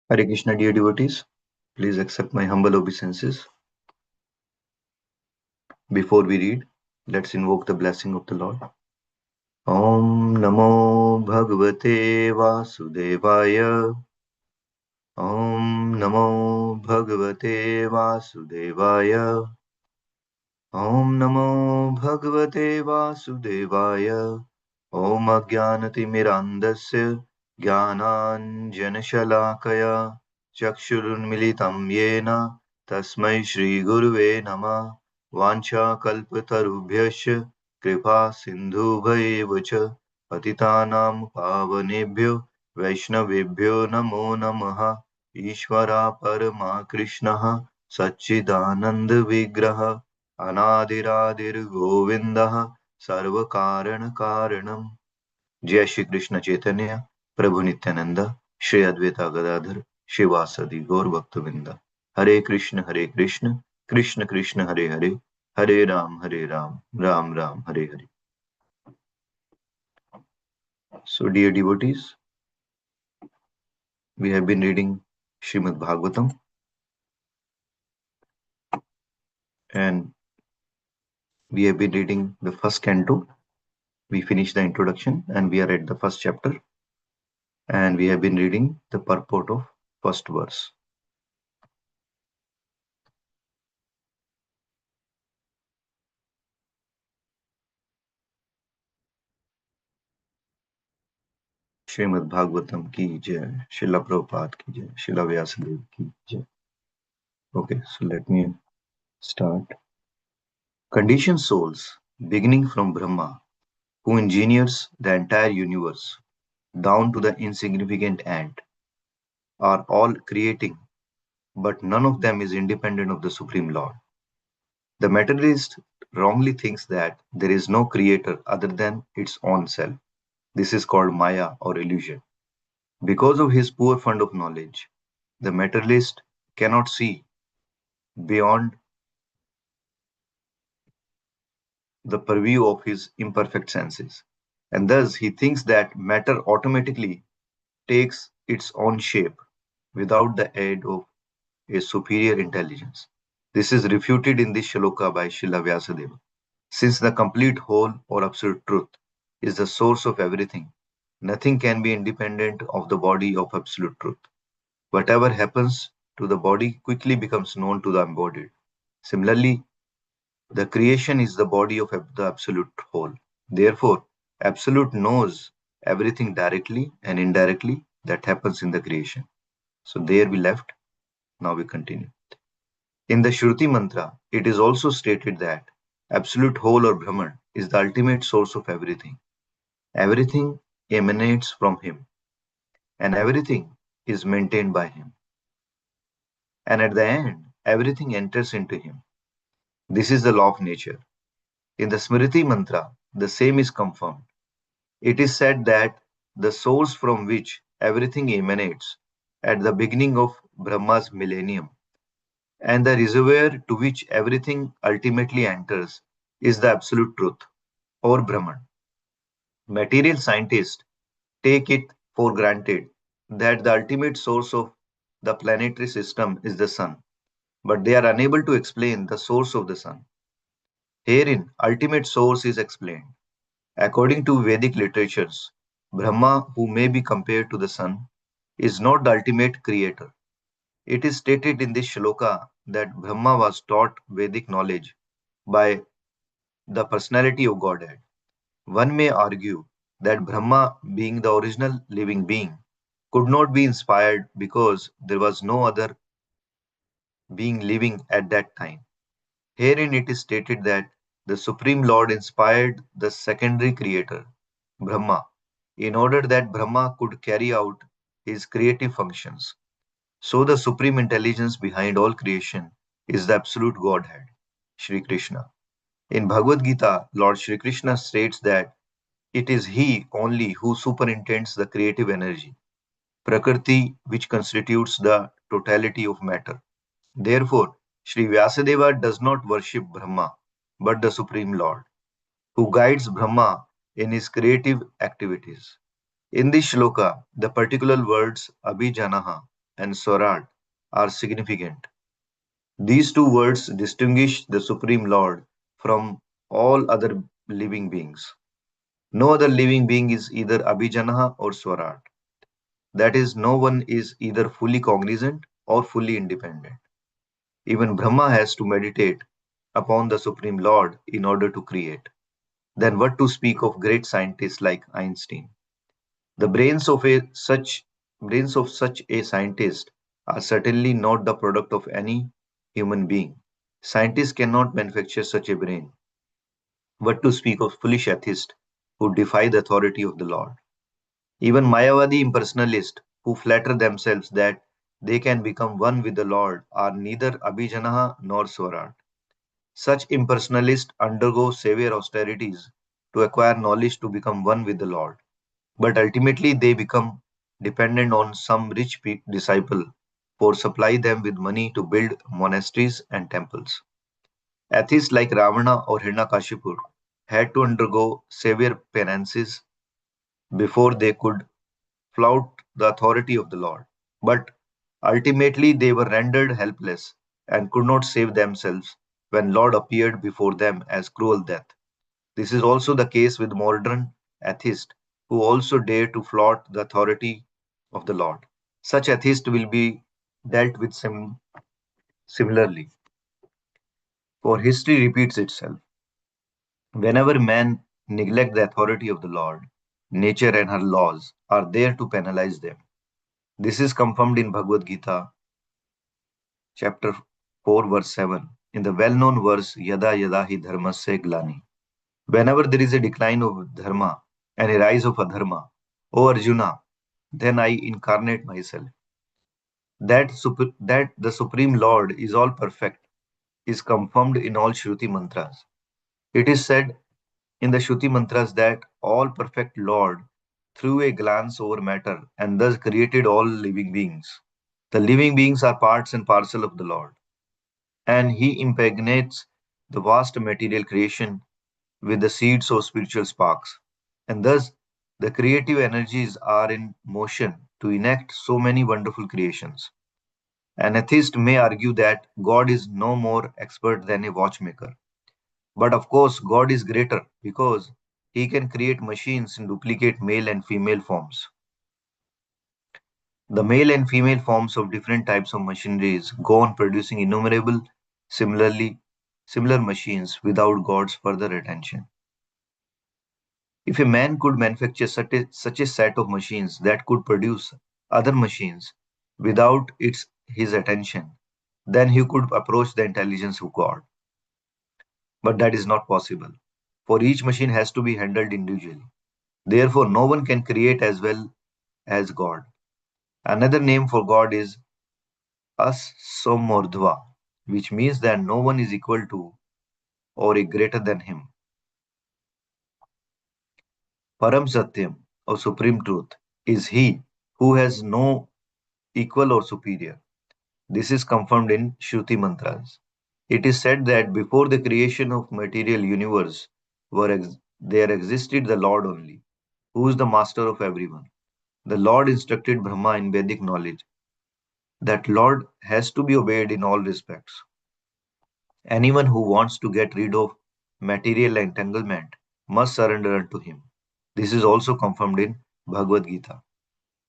Hare Krishna, dear devotees. Please accept my humble obeisances. Before we read, let's invoke the blessing of the Lord. Om Namo Bhagavate Vasudevaya. Om Namo Bhagavate Vasudevaya. Om Namo Bhagavate Vasudevaya. Om Ajnanatimirandasya Jnananjanashalakaya Chakshurunmilitam Yena Tasmai Shri Guruve Namah Vanchakalpatarubhyasya Kripa Sindhubhayeva cha Patitanam Pavanebhyo Vaishnavebhyo Namo Namaha Ishvara Parama Krishnaha Satchidananda Vigraha अनादिरादिर Govind सर्व कारण कारणम। जय श्री कृष्ण चैतन्य प्रभु नित्यानंद श्री अद्वैता गदाधर शिवासदि गौर भक्तवृंद। हरे कृष्ण कृष्ण कृष्ण हरे हरे, हरे Ram Ram Ram Hare Hare. So dear devotees, we have been reading Srimad Bhagavatam, and we have been reading the first canto. We finished the introduction and we are at the first chapter, and we have been reading the purport of first verse. Shrimad Bhagavatam की जय, शिला प्रभुपाद की जय, शिला व्यासदेव की जय। Okay, so let me start. Conditioned souls, beginning from Brahma, who engineers the entire universe, down to the insignificant ant, are all creating, but none of them is independent of the Supreme Lord. The materialist wrongly thinks that there is no creator other than its own self. This is called Maya or illusion. Because of his poor fund of knowledge, the materialist cannot see beyond the purview of his imperfect senses, and thus he thinks that matter automatically takes its own shape without the aid of a superior intelligence. This is refuted in this shloka by Srila Vyasadeva. Since the complete whole or absolute truth is the source of everything, nothing can be independent of the body of absolute truth. Whatever happens to the body quickly becomes known to the embodied. Similarly, the creation is the body of the absolute whole. Therefore, absolute knows everything directly and indirectly that happens in the creation. So there we left. Now we continue. In the Shruti mantra, it is also stated that absolute whole or Brahman is the ultimate source of everything. Everything emanates from him, and everything is maintained by him. And at the end, everything enters into him. This is the law of nature. In the Smriti mantra, the same is confirmed. It is said that the source from which everything emanates at the beginning of Brahma's millennium and the reservoir to which everything ultimately enters is the absolute truth or Brahman. Material scientists take it for granted that the ultimate source of the planetary system is the sun, but they are unable to explain the source of the sun. Herein, ultimate source is explained. According to Vedic literatures, Brahma, who may be compared to the sun, is not the ultimate creator. It is stated in this shloka that Brahma was taught Vedic knowledge by the personality of Godhead. One may argue that Brahma, being the original living being, could not be inspired because there was no other being living at that time. Herein it is stated that the Supreme Lord inspired the secondary creator, Brahma, in order that Brahma could carry out his creative functions. So the supreme intelligence behind all creation is the absolute Godhead, Sri Krishna. In Bhagavad Gita, Lord Sri Krishna states that it is He only who superintends the creative energy, Prakriti, which constitutes the totality of matter. Therefore, Sri Vyasadeva does not worship Brahma, but the Supreme Lord, who guides Brahma in his creative activities. In this shloka, the particular words Abhijanaha and Swarat are significant. These two words distinguish the Supreme Lord from all other living beings. No other living being is either Abhijanaha or Swarat. That is, no one is either fully cognizant or fully independent. Even Brahma has to meditate upon the Supreme Lord in order to create. Then what to speak of great scientists like Einstein? The brains of such a scientist are certainly not the product of any human being. Scientists cannot manufacture such a brain. What to speak of foolish atheists who defy the authority of the Lord? Even Mayavadi impersonalists who flatter themselves that they can become one with the Lord are neither Abhijanaha nor Swarat. Such impersonalists undergo severe austerities to acquire knowledge to become one with the Lord. But ultimately they become dependent on some rich disciple for supply them with money to build monasteries and temples. Atheists like Ravana or Hiranyakashipu had to undergo severe penances before they could flout the authority of the Lord. But ultimately they were rendered helpless and could not save themselves when Lord appeared before them as cruel death. This is also the case with modern atheists who also dare to flout the authority of the Lord. Such atheists will be dealt with similarly, for history repeats itself. Whenever man neglect the authority of the Lord, nature and her laws are there to penalize them. This is confirmed in Bhagavad Gita, chapter 4, verse 7, in the well known verse Yada Yada Hi Dharmasya Glani. Whenever there is a decline of dharma and a rise of adharma, O Arjuna, then I incarnate myself. That the Supreme Lord is all perfect is confirmed in all Shruti mantras. It is said in the Shruti mantras that all perfect Lord threw a glance over matter and thus created all living beings. The living beings are parts and parcel of the Lord, and He impregnates the vast material creation with the seeds of spiritual sparks. And thus, the creative energies are in motion to enact so many wonderful creations. An atheist may argue that God is no more expert than a watchmaker. But of course, God is greater because He can create machines in duplicate male and female forms. The male and female forms of different types of machineries go on producing innumerable similarly similar machines without God's further attention. If a man could manufacture such a set of machines that could produce other machines without his attention, then he could approach the intelligence of God. But that is not possible, for each machine has to be handled individually. Therefore, no one can create as well as God. Another name for God is Asomordhva, which means that no one is equal to or a greater than him. Param Satyam, or Supreme Truth, is he who has no equal or superior. This is confirmed in Shruti mantras. It is said that before the creation of material universe, there existed the Lord only, who is the master of everyone. The Lord instructed Brahma in Vedic knowledge that Lord has to be obeyed in all respects. Anyone who wants to get rid of material entanglement must surrender unto him. This is also confirmed in Bhagavad Gita.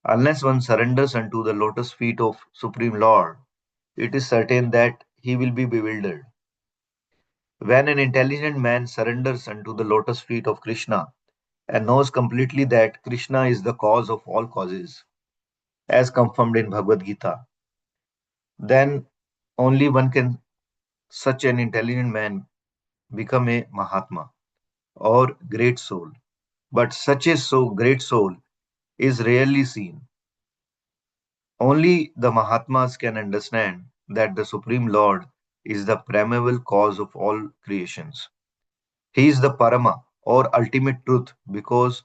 Unless one surrenders unto the lotus feet of Supreme Lord, it is certain that he will be bewildered. When an intelligent man surrenders unto the lotus feet of Krishna and knows completely that Krishna is the cause of all causes, as confirmed in Bhagavad Gita, then only one can, such an intelligent man, become a Mahatma or great soul. But such a great soul is rarely seen. Only the Mahatmas can understand that the Supreme Lord is the primeval cause of all creations. He is the Parama or ultimate truth because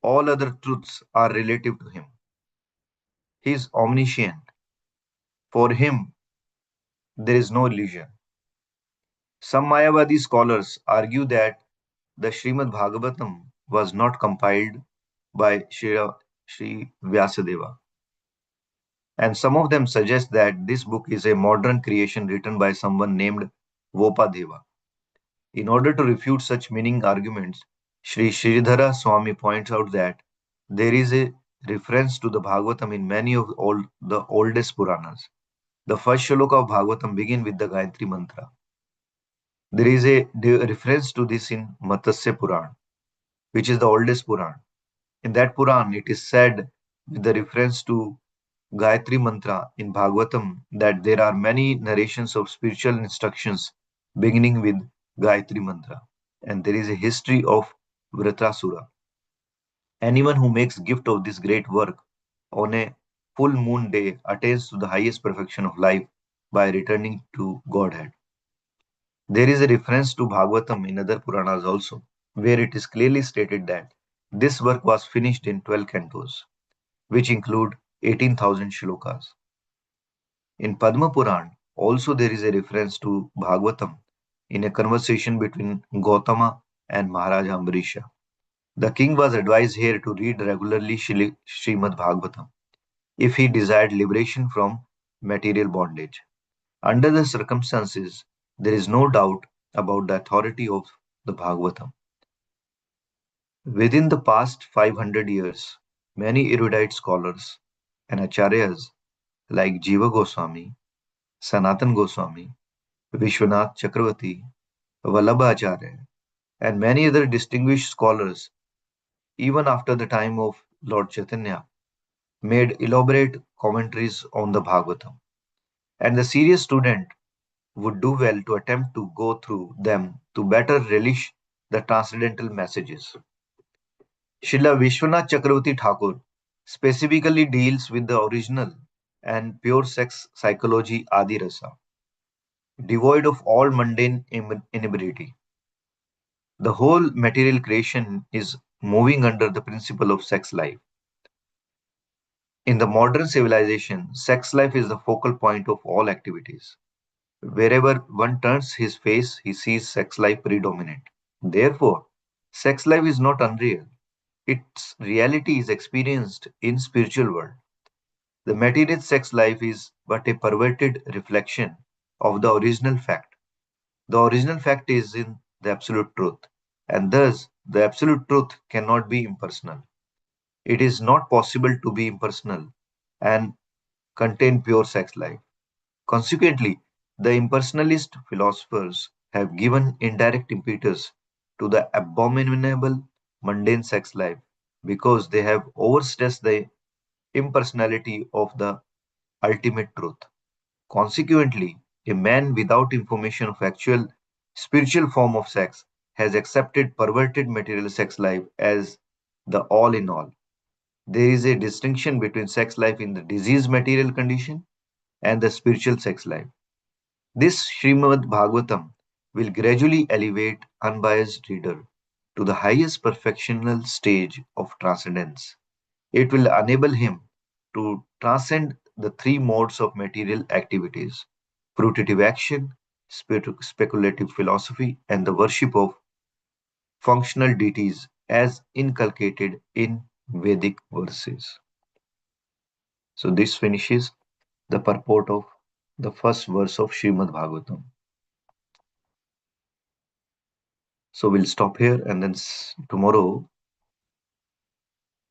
all other truths are relative to him. He is omniscient. For him, there is no illusion. Some Mayavadi scholars argue that the Srimad Bhagavatam was not compiled by Sri Vyasadeva. And some of them suggest that this book is a modern creation written by someone named Vopadeva. In order to refute such meaning arguments, Sri Sridhara Swami points out that there is a reference to the Bhagavatam in many of the oldest Puranas. The first shloka of Bhagavatam begin with the Gayatri mantra. There is a reference to this in Matsya Puran, which is the oldest Puran. In that Puran, it is said with the reference to Gayatri Mantra in Bhagavatam that there are many narrations of spiritual instructions beginning with Gayatri Mantra. And there is a history of Vritrasura. Anyone who makes gift of this great work on a full moon day attains to the highest perfection of life by returning to Godhead. There is a reference to Bhagavatam in other Puranas also, where it is clearly stated that this work was finished in 12 cantos, which include 18,000 shlokas. In Padma Puran, also there is a reference to Bhagavatam in a conversation between Gautama and Maharaja Ambarisha. The king was advised here to read regularly Srimad Bhagavatam if he desired liberation from material bondage. Under the circumstances, there is no doubt about the authority of the Bhagavatam. Within the past 500 years, many erudite scholars and acharyas like Jiva Goswami, Sanatan Goswami, Vishwanath Chakravarti, Vallabhacharya, and many other distinguished scholars, even after the time of Lord Chaitanya, made elaborate commentaries on the Bhagavatam. And the serious student would do well to attempt to go through them to better relish the transcendental messages. Srila Vishwanath Chakravarti Thakur specifically deals with the original and pure sex psychology Adi Rasa, devoid of all mundane inebriety. The whole material creation is moving under the principle of sex life. In the modern civilization, sex life is the focal point of all activities. Wherever one turns his face, he sees sex life predominant. Therefore, sex life is not unreal. Its reality is experienced in spiritual world. The material sex life is but a perverted reflection of the original fact. The original fact is in the absolute truth, and thus the absolute truth cannot be impersonal. It is not possible to be impersonal and contain pure sex life. Consequently, the impersonalist philosophers have given indirect impetus to the abominable mundane sex life because they have overstressed the impersonality of the ultimate truth. Consequently, a man without information of actual spiritual form of sex has accepted perverted material sex life as the all in all. There is a distinction between sex life in the diseased material condition and the spiritual sex life. This Srimad Bhagavatam will gradually elevate unbiased reader to the highest perfectional stage of transcendence. It will enable him to transcend the three modes of material activities: fruitive action, speculative philosophy, and the worship of functional deities as inculcated in Vedic verses. So, this finishes the purport of the first verse of Srimad Bhagavatam. So, we'll stop here and then tomorrow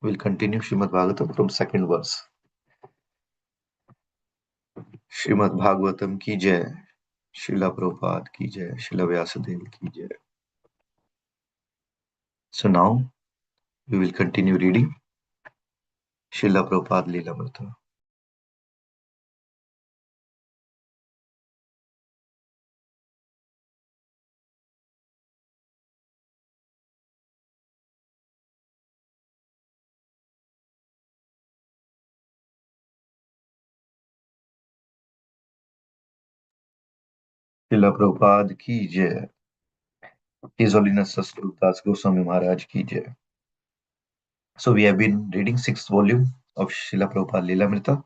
we'll continue Srimad Bhagavatam from second verse. Shrimad Bhagavatam की जय, Srila Prabhupada ki jai, Srila Vyasadeva ki jai. So now we will continue reading Srila Prabhupada Leelamrita. Srila Prabhupada ki jai. His Holiness Sastru Das Goswami Maharaj ki jai. So we have been reading sixth volume of Srila Prabhupada Leelamrita,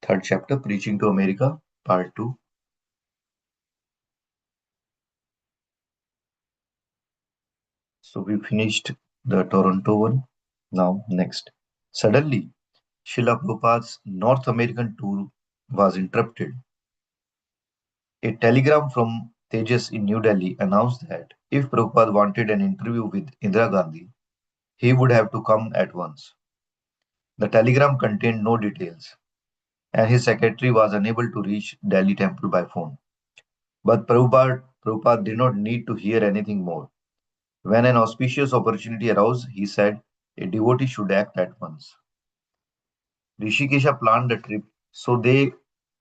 third chapter, Preaching to America, part 2. So we finished the Toronto one. Now next. Suddenly, Srila Prabhupada's North American tour was interrupted. A telegram from Tejas in New Delhi announced that if Prabhupada wanted an interview with Indira Gandhi, he would have to come at once. The telegram contained no details, and his secretary was unable to reach Delhi temple by phone. But Prabhupada did not need to hear anything more. When an auspicious opportunity arose, he said, a devotee should act at once. Rishikesha planned the trip so they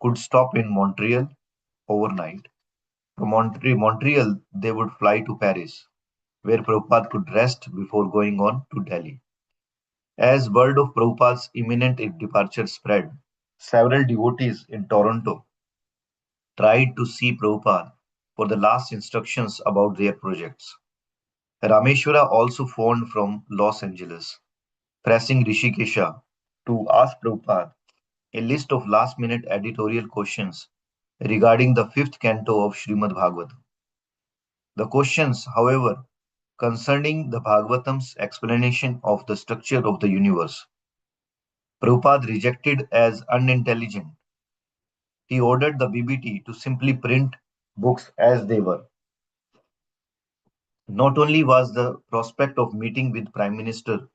could stop in Montreal overnight. From Montreal, they would fly to Paris, where Prabhupada could rest before going on to Delhi. As word of Prabhupada's imminent departure spread, several devotees in Toronto tried to see Prabhupada for the last instructions about their projects. Rameshwara also phoned from Los Angeles, pressing Rishikesha to ask Prabhupada a list of last minute editorial questions regarding the fifth canto of Srimad Bhagavatam. The questions, however, concerning the Bhagavatam's explanation of the structure of the universe, Prabhupada rejected as unintelligent. He ordered the BBT to simply print books as they were. Not only was the prospect of meeting with Prime Minister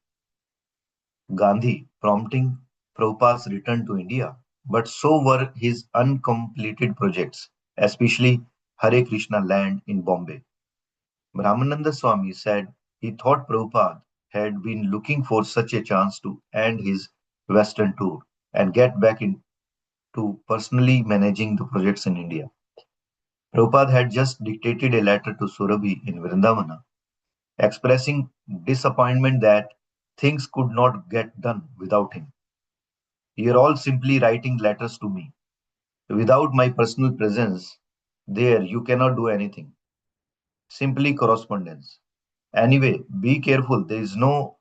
Gandhi prompting Prabhupada's return to India, but so were his uncompleted projects, especially Hare Krishna land in Bombay. Brahmananda Swami said he thought Prabhupada had been looking for such a chance to end his Western tour and get back into personally managing the projects in India. Prabhupada had just dictated a letter to Surabhi in Vrindavana, expressing disappointment that things could not get done without him. You are all simply writing letters to me. Without my personal presence there, you cannot do anything. Simply correspondence. Anyway, be careful. There is no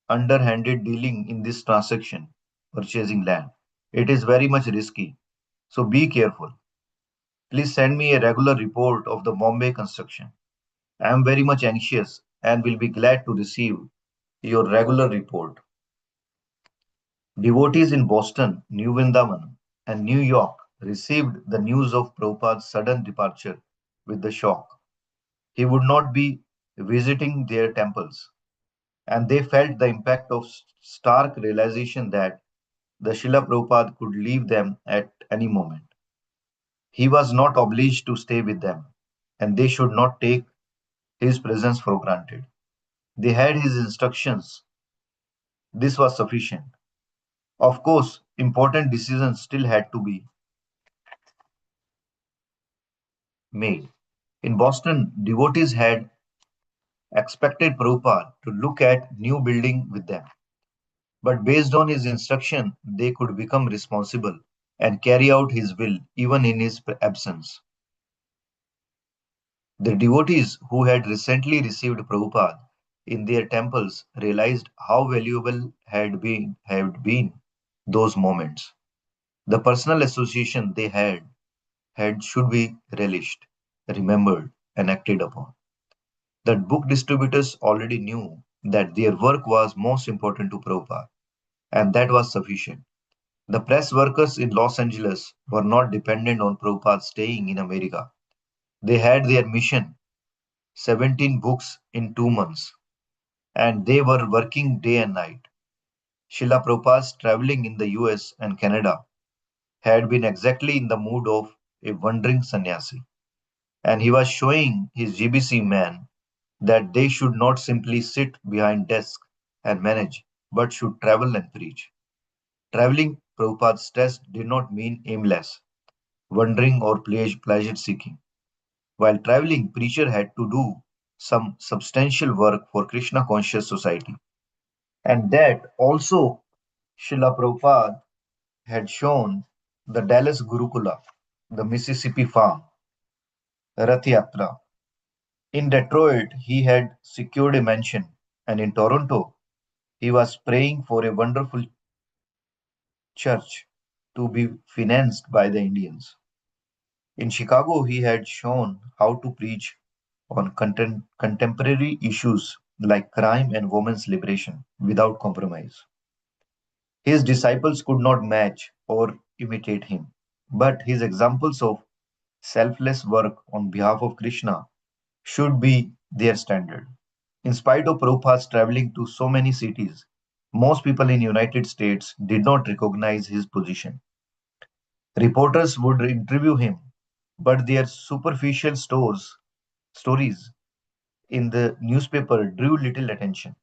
underhanded dealing in this transaction, purchasing land. It is very much risky. So be careful. Please send me a regular report of the Bombay construction. I am very much anxious and will be glad to receive your regular report. Devotees in Boston, New Vrindavan, and New York received the news of Prabhupada's sudden departure with the shock. He would not be visiting their temples, and they felt the impact of stark realization that the Srila Prabhupada could leave them at any moment. He was not obliged to stay with them, and they should not take his presence for granted. They had his instructions. This was sufficient. Of course, important decisions still had to be made. In Boston, devotees had expected Prabhupada to look at new building with them. But based on his instruction, they could become responsible and carry out his will even in his absence. The devotees who had recently received Prabhupada in their temples realized how valuable had been those moments. The personal association they had should be relished, remembered, and acted upon. The book distributors already knew that their work was most important to Prabhupada, and that was sufficient. The press workers in Los Angeles were not dependent on Prabhupada staying in America. They had their mission, 17 books in 2 months, and they were working day and night. Srila Prabhupada's traveling in the US and Canada had been exactly in the mood of a wandering sannyasi, and he was showing his GBC men that they should not simply sit behind desks and manage, but should travel and preach. Traveling, Prabhupada stressed, did not mean aimless, wandering or pleasure seeking. While traveling, preacher had to do some substantial work for Krishna conscious society. And that also Srila Prabhupada had shown the Dallas Gurukula, the Mississippi farm, Rath Yatra. In Detroit, he had secured a mansion, and in Toronto, he was praying for a wonderful church to be financed by the Indians. In Chicago, he had shown how to preach on contemporary issues like crime and women's liberation without compromise. His disciples could not match or imitate him, but his examples of selfless work on behalf of Krishna should be their standard. In spite of Prabhupada's traveling to so many cities, most people in United States did not recognize his position. Reporters would interview him, but their superficial stories in the newspaper drew little attention.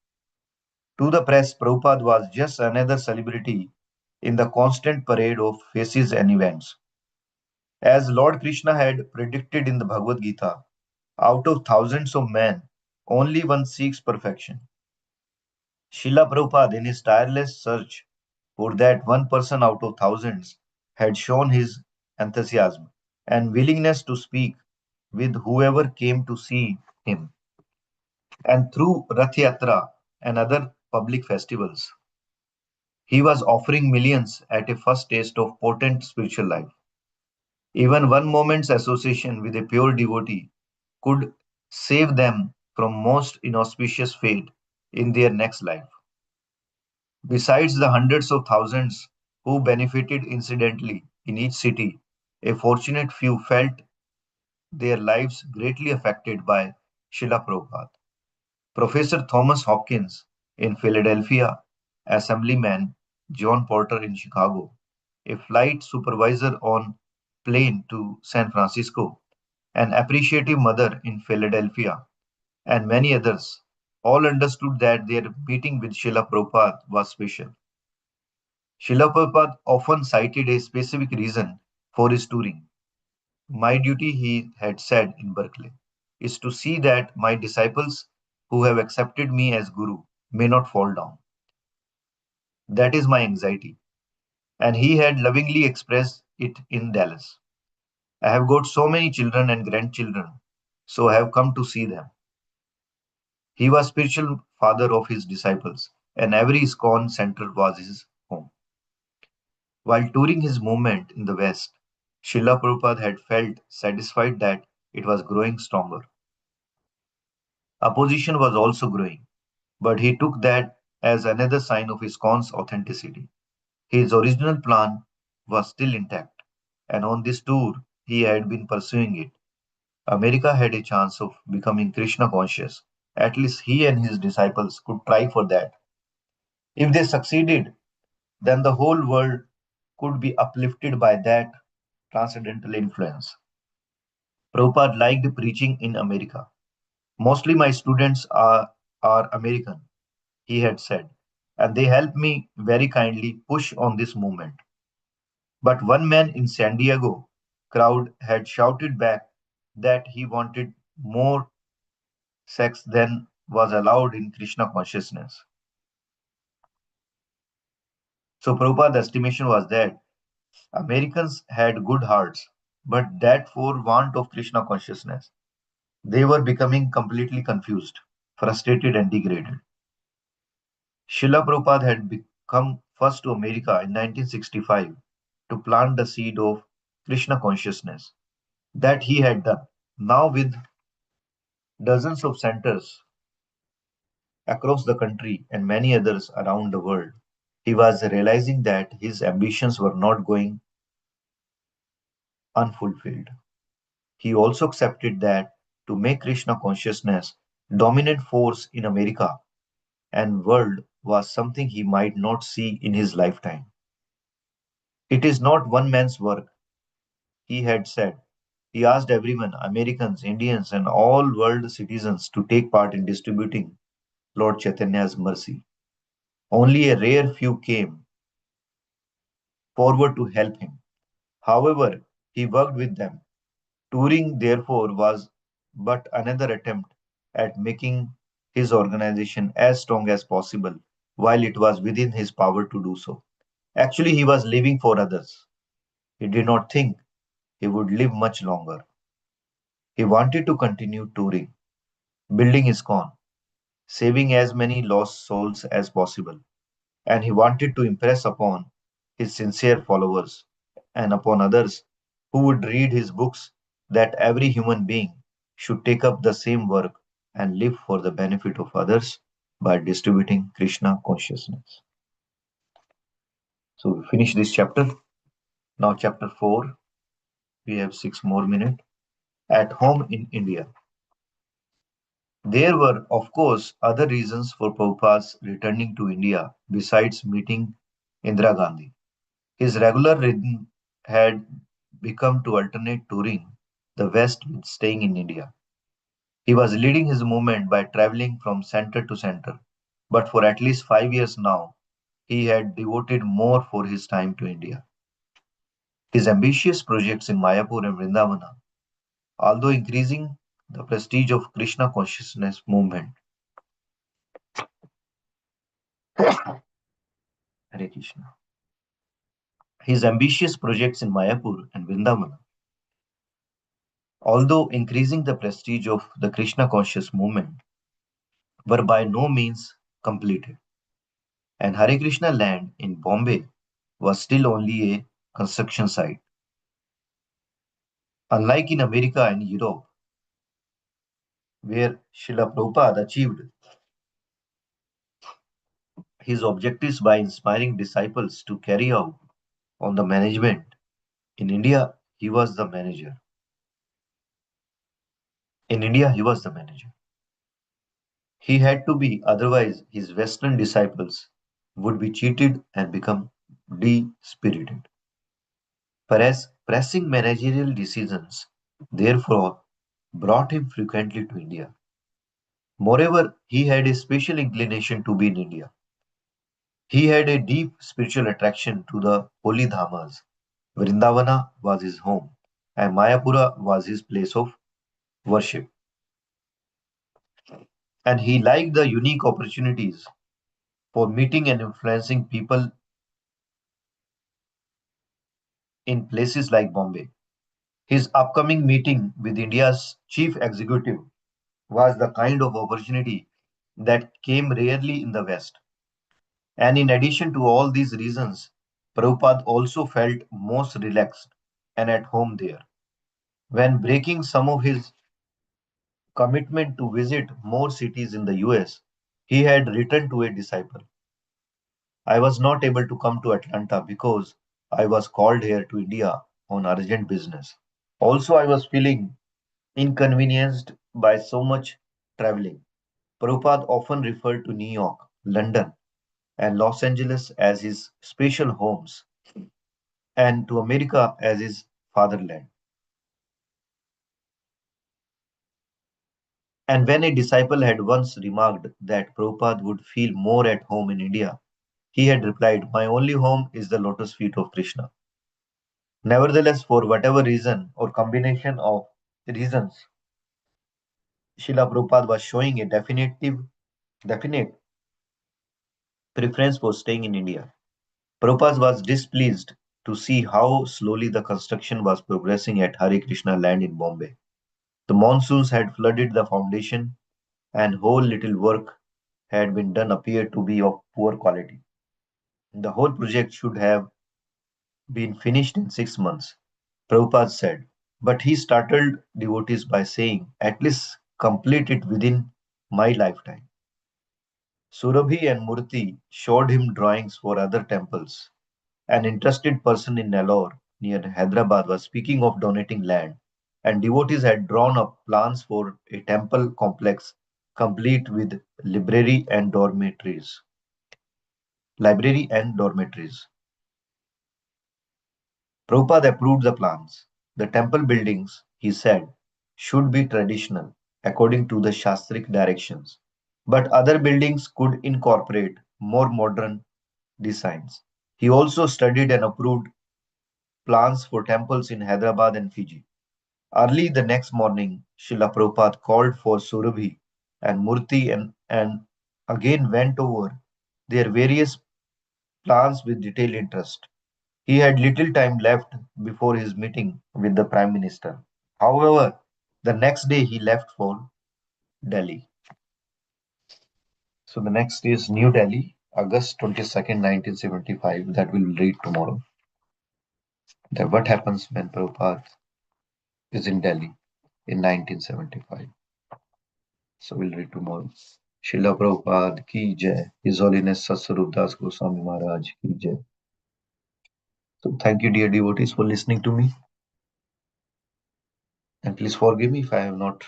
To the press, Prabhupada was just another celebrity in the constant parade of faces and events. As Lord Krishna had predicted in the Bhagavad Gita, out of thousands of men, only one seeks perfection. Srila Prabhupada, in his tireless search for that one person out of thousands, had shown his enthusiasm and willingness to speak with whoever came to see him. And through Rath Yatra and other public festivals, he was offering millions at a first taste of potent spiritual life. Even one moment's association with a pure devotee could save them from most inauspicious fate in their next life. Besides the hundreds of thousands who benefited incidentally in each city, a fortunate few felt their lives greatly affected by Srila Prabhupada. Professor Thomas Hopkins in Philadelphia, Assemblyman John Porter in Chicago, a flight supervisor on plane to San Francisco, an appreciative mother in Philadelphia, and many others all understood that their meeting with Srila Prabhupada was special. Srila Prabhupada often cited a specific reason for his touring. My duty, he had said in Berkeley, is to see that my disciples who have accepted me as Guru may not fall down. That is my anxiety. And he had lovingly expressed it in Dallas. I have got so many children and grandchildren, so I have come to see them. He was spiritual father of his disciples, and every ISKCON center was his home. While touring his movement in the West, Srila Prabhupada had felt satisfied that it was growing stronger. Opposition was also growing, but he took that as another sign of ISKCON's authenticity. His original plan was still intact, and on this tour he had been pursuing it. America had a chance of becoming Krishna conscious. At least he and his disciples could try for that. If they succeeded, then the whole world could be uplifted by that transcendental influence. Prabhupada liked preaching in America. Mostly my students are American, he had said, and they helped me very kindly push on this movement. But one man in San Diego crowd had shouted back that he wanted more sex than was allowed in Krishna consciousness. So Prabhupada's estimation was that Americans had good hearts, but that for want of Krishna consciousness, they were becoming completely confused, frustrated, and degraded. Srila Prabhupada had come first to America in 1965 to plant the seed of Krishna consciousness. That he had done. Now, with dozens of centers across the country and many others around the world, he was realizing that his ambitions were not going unfulfilled. He also accepted that to make Krishna consciousness dominant force in America and world was something he might not see in his lifetime. It is not one man's work, he had said. He asked everyone, Americans, Indians, and all world citizens to take part in distributing Lord Chaitanya's mercy. Only a rare few came forward to help him. However, he worked with them. Touring, therefore, was but another attempt at making his organization as strong as possible while it was within his power to do so. Actually, he was living for others. He did not think he would live much longer. He wanted to continue touring, building his con, saving as many lost souls as possible, and he wanted to impress upon his sincere followers and upon others who would read his books that every human being should take up the same work and live for the benefit of others by distributing Krishna consciousness. So we finish this chapter. Now, chapter 4, we have 6 more minutes. At home in India. There were, of course, other reasons for Prabhupada's returning to India besides meeting Indira Gandhi. His regular rhythm had become to alternate touring the West with staying in India. He was leading his movement by traveling from center to center, but for at least 5 years now, he had devoted more for his time to India. His ambitious projects in Mayapur and Vrindavana, although increasing the prestige of Krishna consciousness movement, Hare Krishna. His ambitious projects in Mayapur and Vrindavana, although increasing the prestige of the Krishna conscious movement, were by no means completed, and Hare Krishna land in Bombay was still only a construction site. Unlike in America and Europe, where Srila Prabhupada achieved his objectives by inspiring disciples to carry out on the management, in India he was the manager. In India he was the manager. He had to be, otherwise his Western disciples would be cheated and become de-spirited. Perez pressing managerial decisions, therefore, brought him frequently to India. Moreover, he had a special inclination to be in India. He had a deep spiritual attraction to the holy dhamas. Vrindavana was his home, and Mayapura was his place of worship. And he liked the unique opportunities for meeting and influencing people in places like Bombay. His upcoming meeting with India's chief executive was the kind of opportunity that came rarely in the West. And in addition to all these reasons, Prabhupada also felt most relaxed and at home there. When breaking some of his commitment to visit more cities in the US, he had written to a disciple, I was not able to come to Atlanta because I was called here to India on urgent business. Also, I was feeling inconvenienced by so much traveling. Prabhupada often referred to New York, London, and Los Angeles as his special homes and to America as his fatherland. And when a disciple had once remarked that Prabhupada would feel more at home in India, he had replied, my only home is the lotus feet of Krishna. Nevertheless, for whatever reason or combination of reasons, Srila Prabhupada was showing a definite preference for staying in India. Prabhupada was displeased to see how slowly the construction was progressing at Hare Krishna land in Bombay. The monsoons had flooded the foundation, and whole little work had been done appeared to be of poor quality. The whole project should have been finished in 6 months, Prabhupada said. But he startled devotees by saying, at least complete it within my lifetime. Surabhi and Murthy showed him drawings for other temples. An interested person in Nellore, near Hyderabad, was speaking of donating land, and devotees had drawn up plans for a temple complex complete with Library and dormitories. Prabhupada approved the plans. The temple buildings, he said, should be traditional, according to the Shastric directions, but other buildings could incorporate more modern designs. He also studied and approved plans for temples in Hyderabad and Fiji. Early the next morning, Srila Prabhupada called for Surabhi and Murthy and again went over their various plans with detailed interest. He had little time left before his meeting with the Prime Minister. However, the next day he left for Delhi. So the next is New Delhi, August 22nd, 1975. That we'll read tomorrow. That what happens when Prabhupada is in Delhi in 1975. So we'll read tomorrow. Srila Prabhupada ki jai. His Holiness Satsvarup Das Goswami Maharaj ki jai. So thank you, dear devotees, for listening to me. And please forgive me if I have not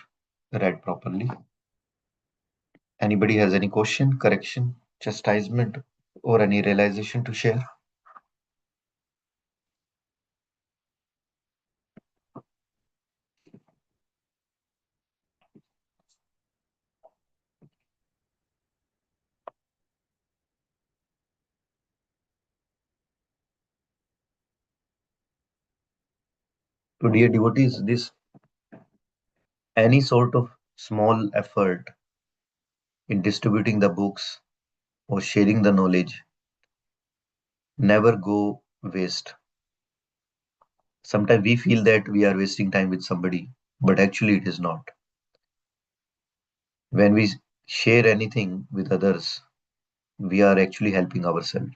read properly. Anybody has any question, correction, chastisement, or any realization to share? To dear devotees, this any sort of small effort in distributing the books or sharing the knowledge never go waste. Sometimes we feel that we are wasting time with somebody, but actually it is not. When we share anything with others, we are actually helping ourselves.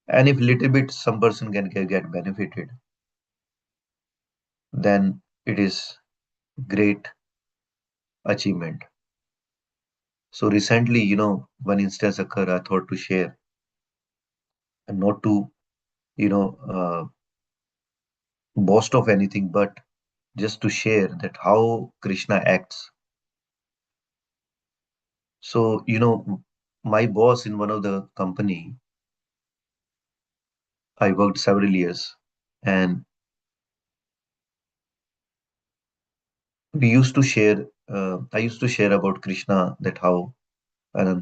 And if little bit some person can get benefited, then it is great achievement. So recently, one instance occurred, I thought to share, and not to, you know, boast of anything, but just to share that how Krishna acts. So, my boss in one of the company, I worked several years, and we used to share. I used to share about Krishna, that how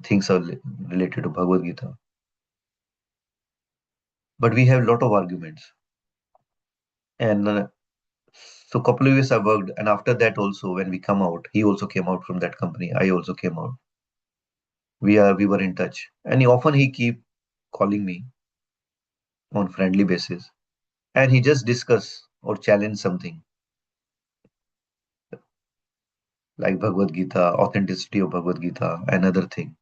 things are related to Bhagavad Gita. But we have a lot of arguments, and so couple of years I worked, and after that also, when we come out, he also came out from that company. I also came out. We were in touch, and he keep calling me on friendly basis, and he just discuss or challenge something like Bhagavad Gita, authenticity of Bhagavad Gita, another thing.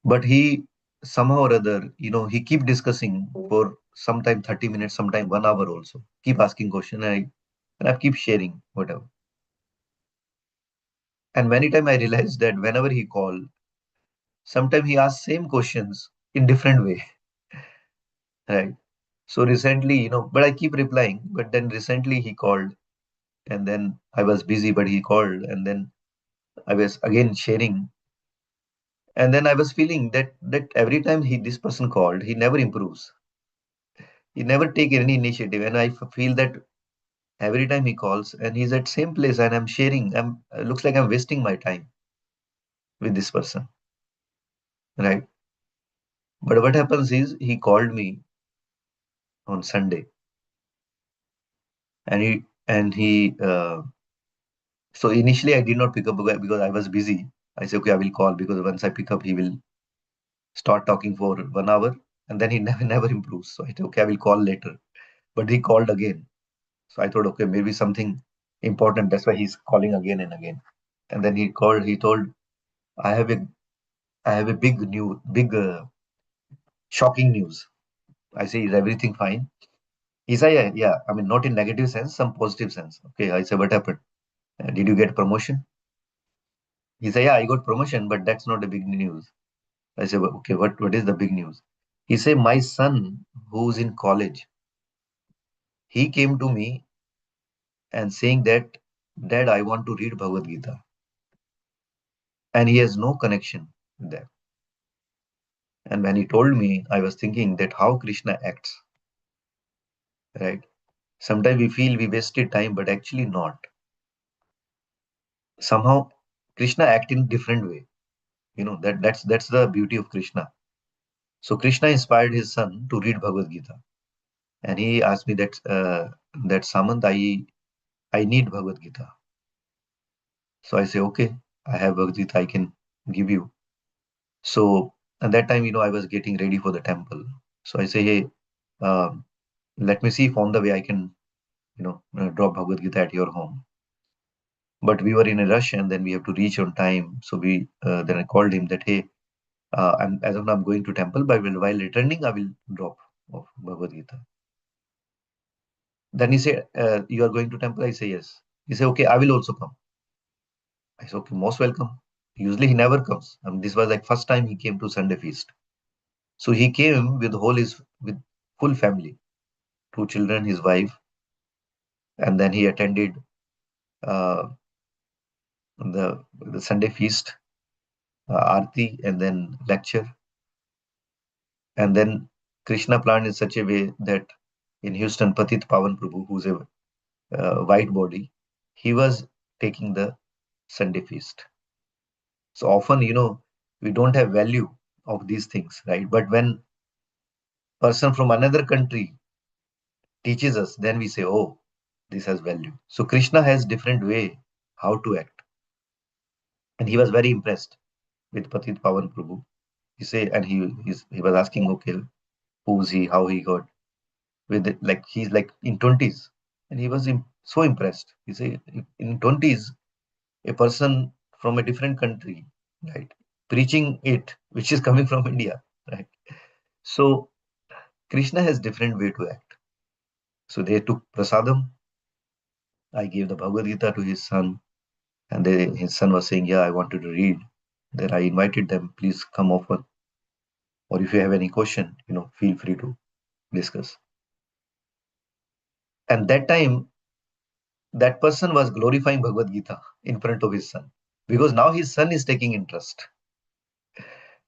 But he somehow or other, he keep discussing for sometime 30 minutes, sometime 1 hour also. Keep asking question, and I keep sharing whatever. And many time I realized that whenever he call, sometimes he asks same questions in different way, right? So recently, but I keep replying. But then recently he called, and then I was busy, but he called, and then I was again sharing. And then I was feeling that every time this person called, he never improves. He never take any initiative, and I feel that every time he calls and he's at same place and I'm sharing, looks like I'm wasting my time with this person, right? But what happens is he called me on Sunday, and he so initially I did not pick up because I was busy. I said, okay, I will call, because once I pick up, he will start talking for 1 hour, and then he never improves. So I said, okay, I will call later. But he called again. So I thought, okay, maybe something important. That's why he's calling again and again. And then he called. He told, I have a I have a big shocking news. I say, is everything fine? He said, yeah, yeah. I mean, not in negative sense, some positive sense. Okay, I said, what happened? Did you get promotion? He said, yeah, I got promotion, but that's not a big news. I said, "Well, okay, what is the big news?" He said, my son, who's in college, he came to me and saying that, Dad, I want to read Bhagavad Gita. And he has no connection with that. And when he told me, I was thinking that how Krishna acts, right? Sometimes we feel we wasted time, but actually not. Somehow Krishna act in different way. That's the beauty of Krishna. So Krishna inspired his son to read Bhagavad Gita. And he asked me that Samant, I need Bhagavad Gita. So I say, okay, I have Bhagavad Gita, I can give you. So at that time, I was getting ready for the temple. So I say, hey, um, let me see if on the way I can, drop Bhagavad Gita at your home. But we were in a rush, and then we have to reach on time. So then I called him that, hey, as of now, I'm going to temple, but while returning, I will drop off Bhagavad Gita. Then he said, you are going to temple? I say, yes. He said, okay, I will also come. I said, okay, most welcome. Usually he never comes. This was like first time he came to Sunday feast. So he came with with full family, two children, his wife, and then he attended uh, the Sunday feast, arti, and then lecture. And then Krishna planned in such a way that in Houston, Patit Pavan Prabhu, who's a white body, he was taking the Sunday feast. So often, we don't have value of these things, right? But when person from another country teaches us, then we say, oh, this has value. So Krishna has different way how to act. And he was very impressed with Patit Pavan Prabhu. He say, and he was asking, okay, who's he, how he got with it. Like he's like in 20s. And he was so impressed. He say, in 20s, a person from a different country, right, preaching it, which is coming from India, right? So Krishna has different way to act. So they took prasadam. I gave the Bhagavad Gita to his son, and his son was saying, "Yeah, I wanted to read." Then I invited them, please come often, or if you have any question, feel free to discuss. And that time, that person was glorifying Bhagavad Gita in front of his son, because now his son is taking interest,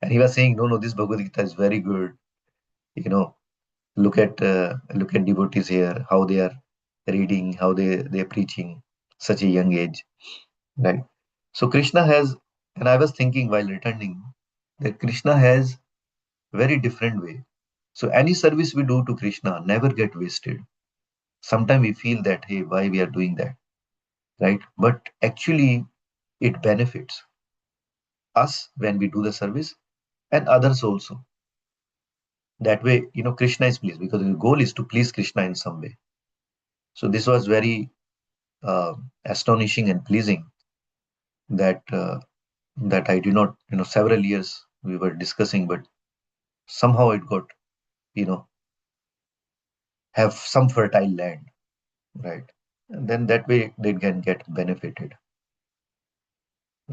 and he was saying, "No, no, this Bhagavad Gita is very good. You know, look at devotees here, how they are reading, how they're preaching, such a young age, right?" So Krishna has, and I was thinking while returning that Krishna has very different way. So any service we do to Krishna never get wasted. Sometimes we feel that, hey, why we are doing that, right? But actually, it benefits us when we do the service and others also. That way, Krishna is pleased because the goal is to please Krishna in some way. So this was very astonishing and pleasing that that I did not, several years we were discussing, but somehow it got, you know, have some fertile land, right? And then that way they can get benefited.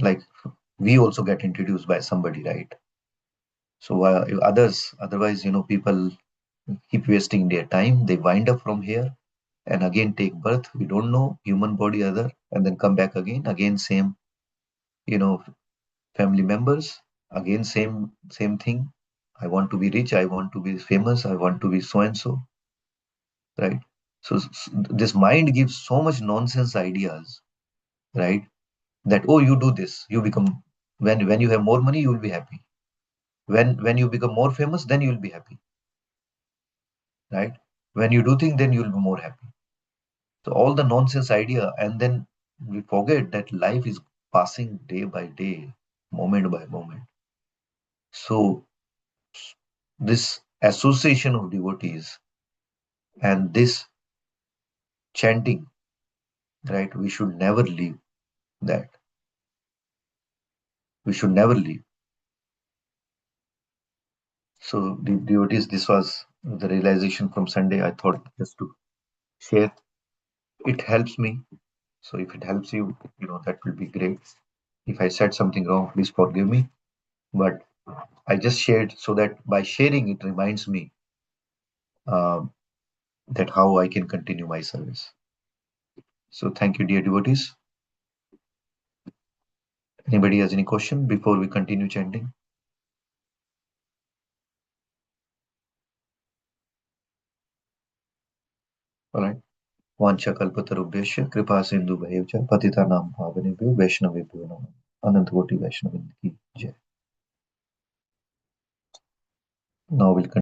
Like we also get introduced by somebody, right? So if others, otherwise, people keep wasting their time. They wind up from here and again take birth. We don't know human body other, and then come back again same, you know, family members, again same thing. I want to be rich. I want to be famous. I want to be so and so, right? So this mind gives so much nonsense ideas, right? That, oh, you do this, you become, when you have more money, you will be happy. When you become more famous, then you will be happy, right? When you do things, then you will be more happy. So all the nonsense idea, and then we forget that life is passing day by day, moment by moment. So this association of devotees and this chanting, right? We should never leave that. We should never leave. So the devotees, this was the realization from Sunday. I thought just to share. It helps me. So if it helps you, that will be great. If I said something wrong, please forgive me. But I just shared so that by sharing, it reminds me um, that how I can continue my service. So thank you, dear devotees. Anybody has any question before we continue chanting? All right. वाञ्छकल्पतरुभ्यश्च कृपा सिन्धुभ्यैव च पतितानां पावनेभ्यो वैष्णवेभ्यो नमः अनंत कोटि वैष्णव की जय. Now we'll continue.